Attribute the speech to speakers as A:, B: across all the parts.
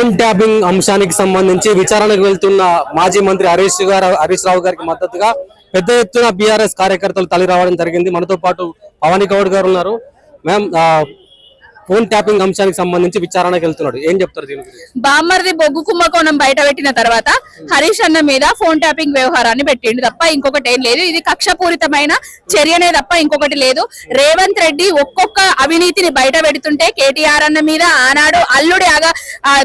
A: Phone tapping అంశానికి సంబంధించి విచారణకు వెళ్తున్న మాజీ మంత్రి హరీష్ రావు గారికి మద్దతుగా పెద్ద ఎత్తున బీఆర్ఎస్ కార్యకర్తలు తరలి రావడం జరిగింది. మనతో పాటు పవన్ గౌడ్ గారు ఉన్నారు. మ్యామ్, ఫోన్ ట్యాపింగ్ అంశానికి సంబంధించి విచారణకు వెళ్తున్నాడు, ఏం చెప్తారు దీని గురించి?
B: బామ్మర్ది బొగ్గు కుంభకోణం బయట పెట్టిన తర్వాత హరీష్ అన్న మీద ఫోన్ ట్యాపింగ్ వ్యవహారాన్ని పెట్టిండు తప్ప ఇంకొకటి ఏం లేదు. ఇది కక్షపూరితమైన చర్యనే తప్ప ఇంకొకటి లేదు. రేవంత్ రెడ్డి ఒక్కొక్క అవినీతిని బయట పెడుతుంటే కేటీఆర్ అన్న మీద ఆనాడు అల్లుడి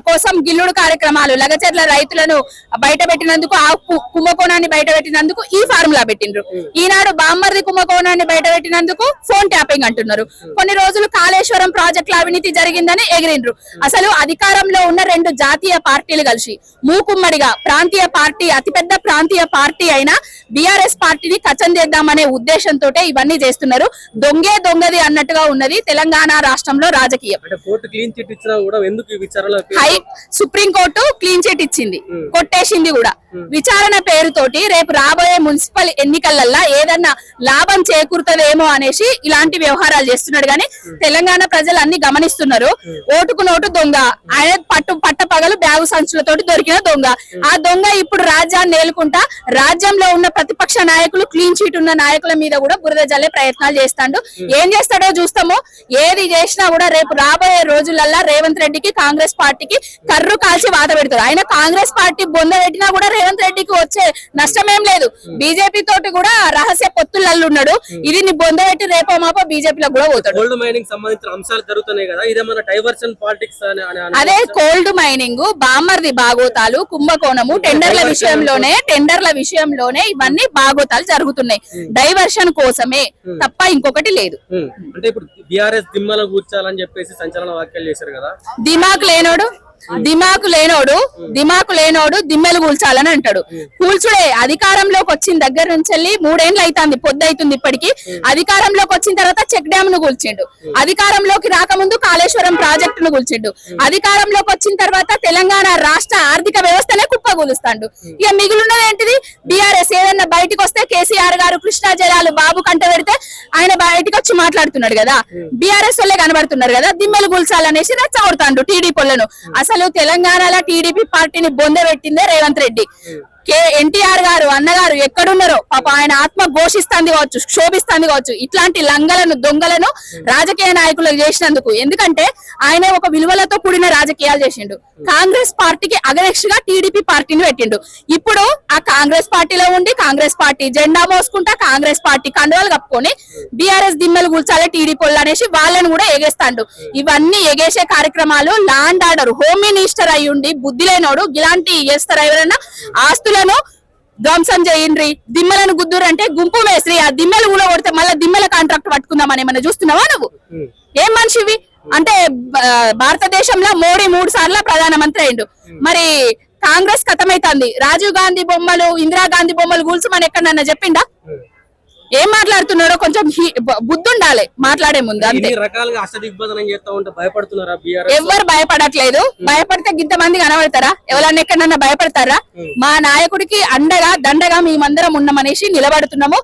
B: కోసం గిల్లుడు కార్యక్రమాలు లగచర్ల రైతులను బయట పెట్టినందుకు, ఆ కుంభకోణాన్ని బయట పెట్టినందుకు ఈ ఫార్ములా పెట్టిండ్రు. ఈనాడు బామ్మర్ది కుంభకోణాన్ని బయట పెట్టినందుకు ఫోన్ ట్యాపింగ్ అంటున్నారు. కొన్ని రోజులు కాళేశ్వరం ప్రాజెక్ట్ అవినీతి జరిగిందని ఎగిరిండ్రు. అసలు అధికారంలో ఉన్న రెండు జాతీయ పార్టీలు కలిసి మూకుమ్మడిగా ప్రాంతీయ పార్టీ, అతిపెద్ద ప్రాంతీయ పార్టీ అయిన బీఆర్ఎస్ పార్టీని కచ్చం చేద్దామనే ఉద్దేశంతో ఇవన్నీ చేస్తున్నారు. దొంగది అన్నట్టుగా ఉన్నది తెలంగాణ రాష్ట్రంలో రాజకీయం. సుప్రీంకోర్టు క్లీన్ చిట్ ఇచ్చింది, కొట్టేసింది కూడా. విచారణ పేరుతోటి రేపు రాబోయే మున్సిపల్ ఎన్నికలల్లా ఏదన్నా లాభం చేకూరుతుందేమో అనేసి ఇలాంటి వ్యవహారాలు చేస్తున్నాడు. గానీ తెలంగాణ ప్రజలు అన్ని గమనిస్తున్నారు. ఓటుకు నోటు దొంగ, ఆయన పట్టపగలు బ్యాగు సంచులతోటి దొరికిన దొంగ. ఆ దొంగ ఇప్పుడు రాజ్యాన్ని నేలుకుంటా రాజ్యంలో ఉన్న ప్రతిపక్ష నాయకులు, క్లీన్ చీట్ ఉన్న నాయకుల మీద కూడా బురద జల్లే ప్రయత్నాలు చేస్తాడు. ఏం చేస్తాడో చూస్తాము. ఏది చేసినా కూడా రేపు రాబోయే రోజులల్లా రేవంత్ రెడ్డికి, కాంగ్రెస్ పార్టీకి కర్రు కాల్చి వాత పెడతారు. ఆయన కాంగ్రెస్ పార్టీ బొంద పెట్టినా కూడా రేవంత్ రెడ్డికి వచ్చే నష్టమేం లేదు. బీజేపీ తోటి కూడా రహస్య పొత్తులల్లు ఉన్నాడు. ఇది నీ బొంద పెట్టి రేపో మాపో బీజేపీలో కూడా పోతాడు. అదే కోల్డ్ మైనింగ్, బామ్మర్ది బాగోతాలు, కుంభకోణము, టెండర్ల విషయంలోనే ఇవన్నీ బాగోతాలు జరుగుతున్నాయి. డైవర్షన్ కోసమే తప్ప ఇంకొకటి లేదు.
A: అంటే ఇప్పుడు బీఆర్ఎస్ దిమ్మల కూర్చాలని చెప్పేసి సంచలన వ్యాఖ్యలు చేశారు కదా.
B: దిమాకు లేనోడు దిమ్మెలు కూల్చాలని అంటాడు. కూల్చుడే. అధికారంలోకి వచ్చిన దగ్గర నుంచి 3 ఏళ్ళు అవుతుంది, పొద్దైతుంది ఇప్పటికి. అధికారంలోకి వచ్చిన తర్వాత చెక్ డ్యామ్ ను కూల్చిండు. అధికారంలోకి రాకముందు కాళేశ్వరం ప్రాజెక్టును కూల్చిండు. అధికారంలోకి వచ్చిన తర్వాత తెలంగాణ రాష్ట్ర ఆర్థిక వ్యవస్థనే కుప్పగూలుస్తాడు. ఇక మిగులున్నది ఏంటిది? బీఆర్ఎస్ ఏదన్నా బయటకు వస్తే కేసీఆర్ గారు కృష్ణా జలాలు బాబు కంట పెడితే ఆయన బయటకు వచ్చి మాట్లాడుతున్నాడు కదా. బీఆర్ఎస్ వాళ్ళే కనబడుతున్నారు కదా. దిమ్మెలు కూల్చాలనేసి రెచ్చగొడతాడు టీడీపీలను. అసలు తెలంగాణలో టీడీపీ పార్టీని బొందబెట్టిందే రేవంత్ రెడ్డి. ఎన్టీఆర్ గారు అన్నగారు ఎక్కడున్నారో పాప ఆయన ఆత్మ ఘోషిస్తుంది కావచ్చు, క్షోభిస్తుంది కావచ్చు ఇట్లాంటి లంగలను, దొంగలను రాజకీయ నాయకులకు చేసినందుకు. ఎందుకంటే ఆయన ఒక విలువలతో కూడిన రాజకీయాలు చేసిండు. కాంగ్రెస్ పార్టీకి అగనెక్స్ట్ గా టీడీపీ పార్టీని పెట్టిండు. ఇప్పుడు ఆ కాంగ్రెస్ పార్టీలో ఉండి కాంగ్రెస్ పార్టీ జెండా మోసుకుంటా కాంగ్రెస్ పార్టీ కండువాలు కప్పుకొని బీఆర్ఎస్ దిమ్మలు కూల్చాలి టీడీపీ అనేసి వాళ్ళని కూడా ఎగేస్తాడు. ఇవన్నీ ఎగేసే కార్యక్రమాలు లాండ్ ఆర్డర్ హోమ్ మినిస్టర్ అయ్యుండి బుద్ధి లేనోడు ఇలాంటి చేస్తారు. ఎవరైనా ఆస్తులను ధ్వంసం చేయండి, దిమ్మలను గుద్దురు అంటే గుంపు మేస్త్రి ఆ దిమ్మలు కూడా కొడితే మళ్ళీ దిమ్మల కాంట్రాక్ట్ పట్టుకుందామని ఏమన్నా చూస్తున్నావా నువ్వు? ఏం మనిషివి? అంటే భారతదేశంలో మోడీ 3 సార్లు ప్రధానమంత్రి అయిండు. మరి కాంగ్రెస్ కథమైతుంది. రాజీవ్ గాంధీ బొమ్మలు, ఇందిరాగాంధీ బొమ్మలు కూల్చమని ఎక్కడన్నా చెప్పిండా? ఏం మాట్లాడుతున్నారో కొంచెం బుద్ధి ఉండాలి మాట్లాడే ముందు. అంతే. ఎవరు భయపడట్లేదు. భయపడితే ఇంతమంది కనబడతారా? ఎవరన్నా ఎక్కడన్నా భయపడతారా? మా నాయకుడికి అండగా దండగా మేమందరం ఉన్నామనేసి నిలబడుతున్నాము.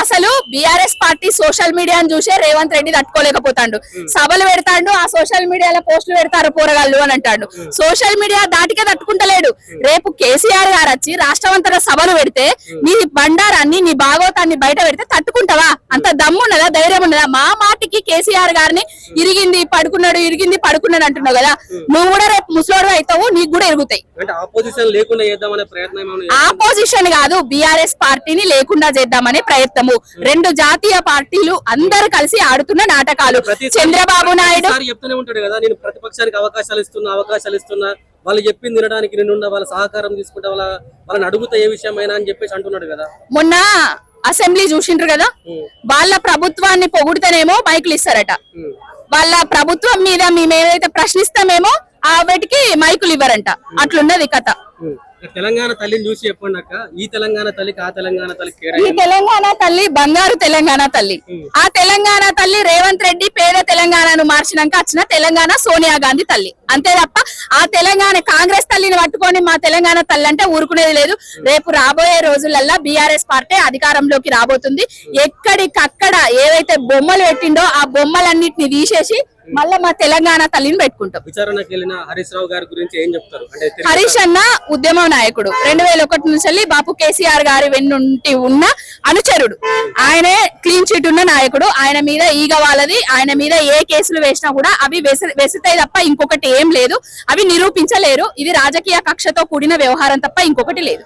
B: అసలు బీఆర్ఎస్ పార్టీ సోషల్ మీడియాను చూసే రేవంత్ రెడ్డి తట్టుకోలేకపోతాడు. సభలు పెడతాడు, ఆ సోషల్ మీడియాలో పోస్టులు పెడతారు పోరగాళ్ళు అని అంటాడు. సోషల్ మీడియా దాటికే తట్టుకుంటలేడు. రేపు కేసీఆర్ గారు వచ్చి రాష్ట్రం అంతటా సభలు పెడితే నీ బండారాన్ని, నీ భాగవతాన్ని బయట పెడితే తట్టుకుంటావా? అంత దమ్మున్నదా, ధైర్యం ఉన్నదా? మా మాటికి కేసీఆర్ గారిని ఇరిగింది పడుకున్నాడు అంటున్నావు కదా. నువ్వు కూడా రేపు ముసలోడు అవుతావు, నీకు కూడా ఎరుగుతాయి. ఆపోజిషన్ కాదు, బీఆర్ఎస్ పార్టీని లేకుండా చేద్దామనే ప్రయత్నము. రెండు జాతీయ పార్టీలు అందరు కలిసి ఆడుతున్న నాటకాలు. చంద్రబాబు నాయుడు
A: చెప్తూనే ఉంటాడు కదా, నేను ప్రతిపక్షానికి అవకాశాలు ఇస్తున్నా, వాళ్ళు చెప్పింది వినడానికి నేను వాళ్ళ సహకారం తీసుకుంటా, వాళ్ళని అడుగుతా ఏ విషయమైనా అని చెప్పేసి అంటున్నాడు కదా.
B: మొన్న అసెంబ్లీ చూసిండ్రు కదా, వాళ్ళ ప్రభుత్వాన్ని పొగుడితేనేమో మైకులు ఇస్తారట. వాళ్ళ ప్రభుత్వం మీద మేమేదైతే ప్రశ్నిస్తామేమో ఆ వాటికి మైకులు ఇవ్వరంట. అట్లున్నది కథ.
A: తెలంగాణ తల్లిని చూసి చెప్పండి అక్క, ఈ తెలంగాణ తల్లికి ఆ తెలంగాణ తల్లికి
B: ఈ తెలంగాణ తల్లి బంగారు తెలంగాణ తల్లి. ఆ తెలంగాణ తల్లి రేవంత్ రెడ్డి పేద తెలంగాణను మార్చినాక వచ్చిన తెలంగాణ సోనియా గాంధీ తల్లి. అంతే తప్ప ఆ తెలంగాణ కాంగ్రెస్ తల్లిని పట్టుకొని మా తెలంగాణ తల్లి అంటే ఊరుకునేది లేదు. రేపు రాబోయే రోజులల్లా బీఆర్ఎస్ పార్టీ అధికారంలోకి రాబోతుంది. ఎక్కడికక్కడ ఏవైతే బొమ్మలు పెట్టిండో ఆ బొమ్మలన్నిటిని తీసేసి మళ్ళా మా తెలంగాణ తల్లిని పెట్టుకుంటాం.
A: విచారణకు వెళ్ళిన హరీష్ రావు గారి గురించి ఏం చెప్తారు? అంటే
B: హరీష్ అన్న ఉద్యమ నాయకుడు, 2001 నుంచి బాపు కేసీఆర్ గారి వెన్నుంటి ఉన్న అనుచరుడు, ఆయనే క్లీన్ చిట్ ఉన్న నాయకుడు. ఆయన మీద ఈగ వాళ్ళది, ఆయన మీద ఏ కేసులు వేసినా కూడా అవి వెసుతాయి తప్ప ఇంకొకటి ఏం లేదు, అవి నిరూపించలేరు. ఇది రాజకీయ కక్షతో కూడిన వ్యవహారం తప్ప ఇంకొకటి లేదు.